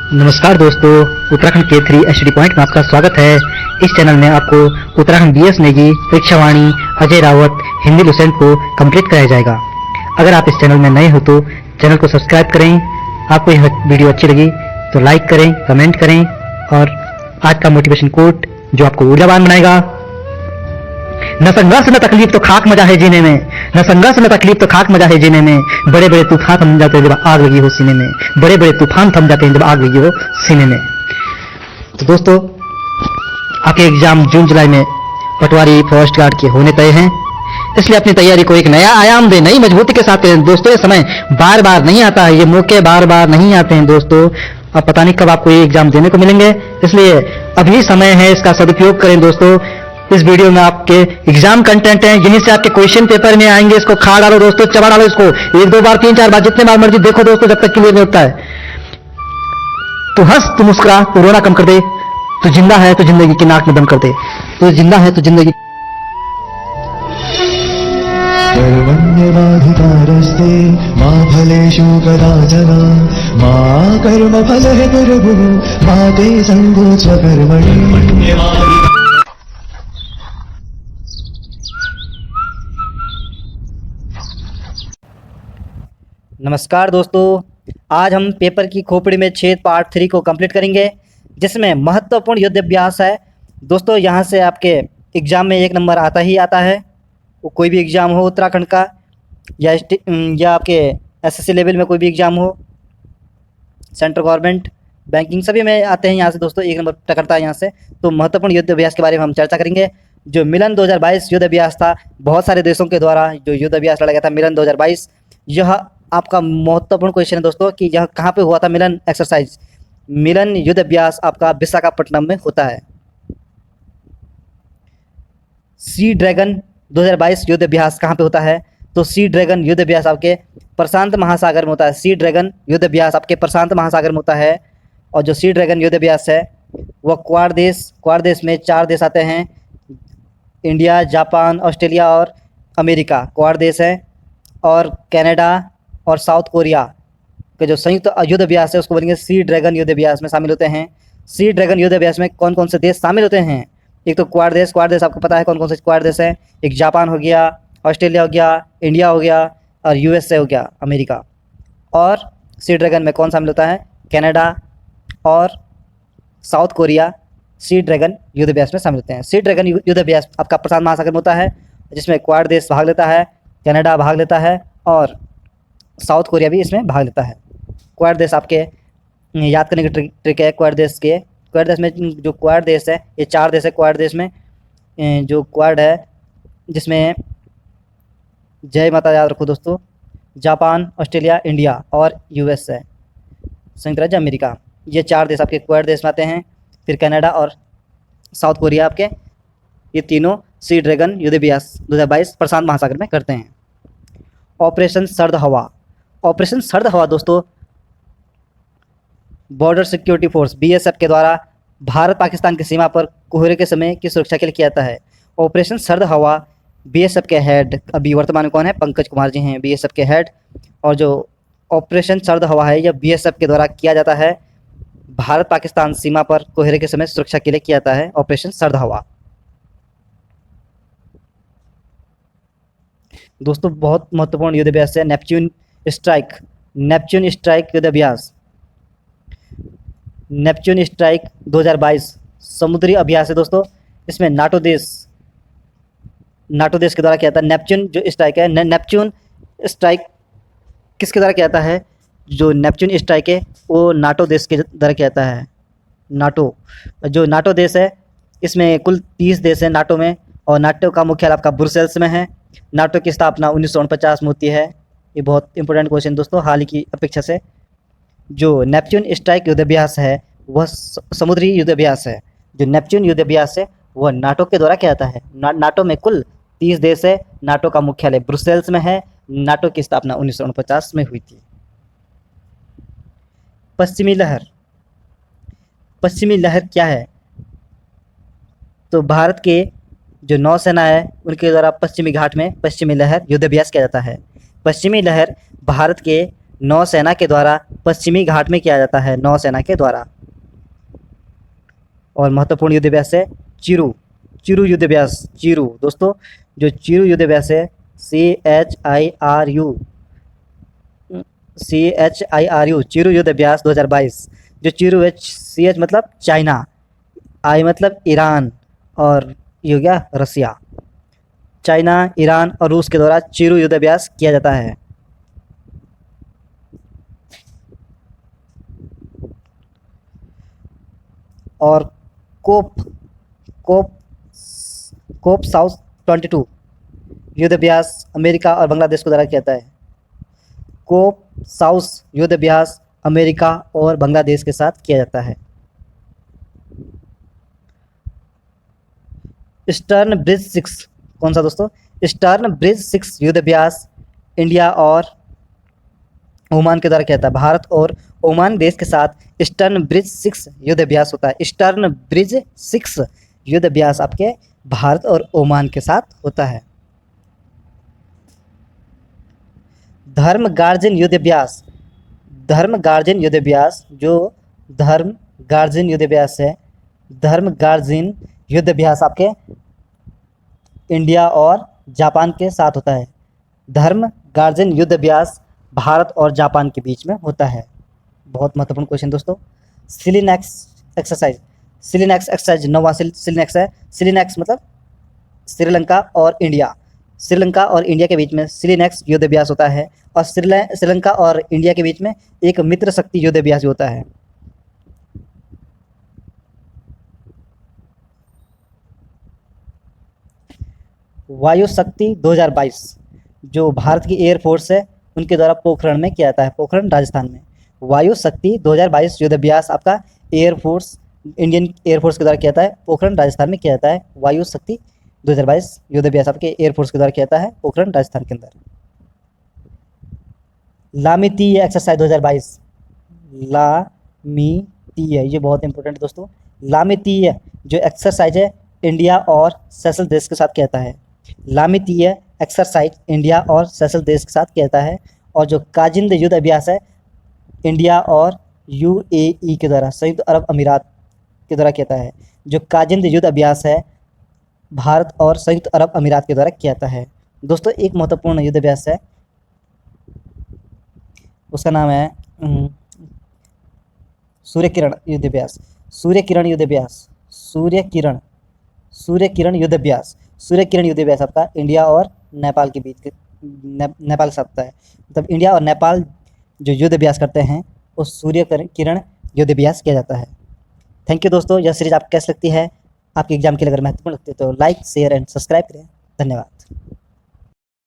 नमस्कार दोस्तों, उत्तराखंड के 3 एचडी पॉइंट में आपका स्वागत है। इस चैनल में आपको उत्तराखंड बीएस नेगी, परीक्षावाणी, अजय रावत, हिंदी लुसेंट को कंप्लीट कराया जाएगा। अगर आप इस चैनल में नए हो तो चैनल को सब्सक्राइब करें। आपको यह वीडियो अच्छी लगी तो लाइक करें, कमेंट करें और आज का मोटिवेशन कोट जो आपको ऊर्जावान बनाएगा। न संघर्ष न तकलीफ तो खाक मजा है जीने में, न संघर्ष न तकलीफ तो खाक मजा है जीने में। बड़े बड़े तूफान थम जाते हैं जब आग लगी हो सीने में, बड़े बड़े तूफान थम जाते हैं जब आग लगी हो सीने में। तो दोस्तों, आपके एग्जाम जून जुलाई में पटवारी फॉरेस्ट गार्ड के होने तय हैं, इसलिए अपनी तैयारी को एक नया आयाम दे, नई मजबूती के साथ करें। दोस्तों, ये समय बार बार नहीं आता है, ये मौके बार बार नहीं आते हैं दोस्तों। अब पता नहीं कब आपको ये एग्जाम देने को मिलेंगे, इसलिए अभी समय है, इसका सदुपयोग करें दोस्तों। इस वीडियो में आपके एग्जाम कंटेंट हैं, जिन्हीं से आपके क्वेश्चन पेपर में आएंगे। इसको खा डालो दोस्तों, चबा डालो इसको 1-2 बार, 3-4 बार, जितने बार मर्जी देखो दोस्तों, जब तक क्लियर नहीं होता है। तू हंस, तू मुस्कुरा, तू रोना कम कर दे। तू जिंदा है तो जिंदगी की नाक में दम कर दे। तू जिंदा है तो जिंदगी कर्मण्यवाधिकारस्ते मा फलेषु कदाचन मा कर्मफले गुरुः मा ते सङ्गोऽस्व कर्मणि। नमस्कार दोस्तों, आज हम पेपर की खोपड़ी में छेद पार्ट 3 को कंप्लीट करेंगे, जिसमें महत्वपूर्ण युद्ध अभ्यास है। दोस्तों, यहाँ से आपके एग्ज़ाम में 1 नंबर आता ही आता है। वो कोई भी एग्ज़ाम हो उत्तराखंड का या आपके एसएससी लेवल में कोई भी एग्ज़ाम हो, सेंट्रल गवर्नमेंट, बैंकिंग, सभी में आते हैं यहाँ से दोस्तों। 1 नंबर टकरता है यहाँ से। तो महत्वपूर्ण युद्ध अभ्यास के बारे में हम चर्चा करेंगे। जो मिलन 2022 युद्ध अभ्यास था, बहुत सारे देशों के द्वारा जो युद्ध अभ्यास लड़ा गया था मिलन 2022, यह आपका महत्वपूर्ण क्वेश्चन है दोस्तों कि यह कहाँ पे हुआ था मिलन एक्सरसाइज, मिलन युद्ध अभ्यास आपका विशाखापट्टनम में होता है। सी ड्रैगन 2022 युद्ध अभ्यास कहाँ पे होता है? तो सी ड्रैगन युद्ध अभ्यास आपके प्रशांत महासागर में होता है। सी ड्रैगन युद्ध अभ्यास आपके प्रशांत महासागर में होता है। और जो सी ड्रैगन युद्ध अभ्यास है वह क्वाड देश में 4 देश आते हैं, इंडिया, जापान, ऑस्ट्रेलिया और अमेरिका क्वाड देश है। और कनाडा और साउथ कोरिया के जो संयुक्त युद्ध अभ्यास है उसको बोलेंगे सी ड्रैगन युद्ध अभ्यास में शामिल होते हैं। सी ड्रैगन युद्ध अभ्यास में कौन कौन से देश शामिल होते हैं? एक तो क्वाड देश आपको पता है कौन कौन से क्वाड देश हैं। एक जापान हो गया, ऑस्ट्रेलिया हो गया, इंडिया हो गया और यूएसए हो गया, अमेरिका। और सी ड्रैगन में कौन शामिल होता है? कनाडा और साउथ कोरिया सी ड्रैगन युद्ध अभ्यास में शामिल होते हैं। सी ड्रैगन युद्ध अभ्यास आपका प्रशांत महासागर में होता है, जिसमें क्वाड देश भाग लेता है, कनाडा भाग लेता है और साउथ कोरिया भी इसमें भाग लेता है। क्वाड देश आपके याद करने की ट्रिक है। क्वाड देश में जो क्वाड देश है, ये 4 देश है क्वाड देश में। जो क्वाड है जिसमें जय माता याद रखो दोस्तों, जापान, ऑस्ट्रेलिया, इंडिया और यूएस है, संयुक्त राज्य अमेरिका, ये 4 देश आपके क्वाड देश में आते हैं। फिर कनाडा और साउथ कोरिया आपके, ये तीनों सी ड्रैगन युद्ध अभ्यास 2022 प्रशांत महासागर में करते हैं। ऑपरेशन सर्द हवा दोस्तों बॉर्डर सिक्योरिटी फोर्स बीएसएफ के द्वारा भारत पाकिस्तान की सीमा पर कोहरे के समय की सुरक्षा के लिए किया जाता है। ऑपरेशन सर्द हवा बीएसएफ के हेड अभी वर्तमान में कौन है? पंकज कुमार जी हैं बीएसएफ के हेड। और जो ऑपरेशन सर्द हवा है यह बीएसएफ के द्वारा किया जाता है, भारत पाकिस्तान सीमा पर कोहरे के समय सुरक्षा के लिए किया जाता है ऑपरेशन सर्द हवा। दोस्तों, बहुत महत्वपूर्ण युद्ध अभ्यास है नेपच्यून स्ट्राइक युद्ध अभ्यास। नेपच्यून स्ट्राइक 2022 समुद्री अभ्यास है दोस्तों। इसमें नाटो देश के द्वारा किया जाता है। नेपच्यून जो स्ट्राइक है, नेपच्यून स्ट्राइक किसके द्वारा किया जाता है? जो नेपच्यून स्ट्राइक है वो नाटो देश के द्वारा किया जाता है। नाटो देश है, इसमें कुल 30 देश हैं नाटो में, और नाटो का मुख्यालय आपका ब्रुसेल्स में है। नाटो की स्थापना 1949 में होती है। ये बहुत इंपॉर्टेंट क्वेश्चन दोस्तों हाल ही की अपेक्षा से। जो नेपच्यून स्ट्राइक युद्ध अभ्यास है वह समुद्री युद्ध अभ्यास है। जो नेपच्यून युद्ध अभ्यास है वह नाटो के द्वारा किया जाता है। नाटो में कुल 30 देश है, नाटो का मुख्यालय ब्रुसेल्स में है। नाटो की स्थापना 1949 में हुई थी। पश्चिमी लहर क्या है? तो भारत के जो नौसेना है उनके द्वारा पश्चिमी घाट में पश्चिमी लहर युद्ध अभ्यास किया जाता है। पश्चिमी लहर भारत के नौसेना के द्वारा पश्चिमी घाट में किया जाता है, नौसेना के द्वारा। और महत्वपूर्ण युद्ध अभ्यास है चिरू, चिरू युद्ध अभ्यास, चिरू दोस्तों, जो चिरू युद्ध अभ्यास है CHIRU चिरू युद्ध अभ्यास 2022। जो चिरू है, CH मतलब चाइना, I मतलब ईरान, और ये हो गया रसिया। चाइना, ईरान और रूस के द्वारा चिरू युद्ध अभ्यास किया जाता है। और कोप कोप कोप साउथ 22 युद्ध अभ्यास अमेरिका और बांग्लादेश के द्वारा किया जाता है। कोप साउथ युद्ध अभ्यास अमेरिका और बांग्लादेश के साथ किया जाता है। ईस्टर्न ब्रिज 6 कौन सा दोस्तों? ईस्टर्न ब्रिज 6 युद्ध अभ्यास इंडिया और ओमान के द्वारा किया जाता है। भारत और ओमान देश के साथ ईस्टर्न ब्रिज 6 युद्ध अभ्यास होता है। ईस्टर्न ब्रिज 6 युद्ध अभ्यास आपके भारत और ओमान के साथ होता है। धर्म गार्जियन युद्ध अभ्यास, धर्म गार्जियन युद्ध अभ्यास, जो धर्म गार्जियन युद्ध अभ्यास है, धर्म गार्जियन युद्ध अभ्यास आपके इंडिया और जापान के साथ होता है। धर्म गार्जियन युद्ध अभ्यास भारत और जापान के बीच में होता है। बहुत महत्वपूर्ण क्वेश्चन दोस्तों। सिलिनेक्स एक्सरसाइज, सिलिनेक्स एक्सरसाइज 9वां सिलिनेक्स है। सिलिनेक्स मतलब श्रीलंका और इंडिया, श्रीलंका और इंडिया के बीच में सिलिनेक्स युद्ध अभ्यास होता है। और श्रीलंका और इंडिया के बीच में एक मित्र शक्ति युद्ध अभ्यास भी होता है। वायु शक्ति 2022 जो भारत की एयरफोर्स है उनके द्वारा पोखरण में किया जाता है, पोखरण राजस्थान में। वायु शक्ति 2022 युद्ध अभ्यास आपका एयरफोर्स, इंडियन एयरफोर्स के द्वारा किया जाता है, पोखरण राजस्थान में किया जाता है। वायु शक्ति 2022 युद्ध अभ्यास आपके एयरफोर्स के द्वारा किया जाता है, पोखरण राजस्थान के अंदर। लामितीय एक्सरसाइज 2022, लामितीय, ये बहुत इंपॉर्टेंट दोस्तों। लामितीय जो एक्सरसाइज है इंडिया और सेशल देश के साथ किया जाता है। लामितीय एक्सरसाइज इंडिया और सेशल देश के साथ किया जाता है। और जो काजिंद युद्ध अभ्यास है इंडिया और UAE के द्वारा, संयुक्त अरब अमीरात के द्वारा किया जाता है। जो काजिंद युद्ध अभ्यास है भारत और संयुक्त अरब अमीरात के द्वारा किया जाता है। दोस्तों एक महत्वपूर्ण युद्ध अभ्यास है, उसका नाम है सूर्य किरण युद्ध अभ्यास, सूर्य किरण युद्ध अभ्यास, सूर्य किरण युद्ध अभ्यास। सूर्य किरण युद्ध अभ्यास आपका इंडिया और नेपाल के बीच नेपाल के साथ होता है। मतलब इंडिया और नेपाल जो युद्ध अभ्यास करते हैं उस सूर्य किरण युद्ध अभ्यास किया जाता है। थैंक यू दोस्तों। यह सीरीज आपको कैसी लगती है? आपके एग्जाम के लिए अगर महत्वपूर्ण लगती है तो लाइक, शेयर एंड सब्सक्राइब करें। धन्यवाद।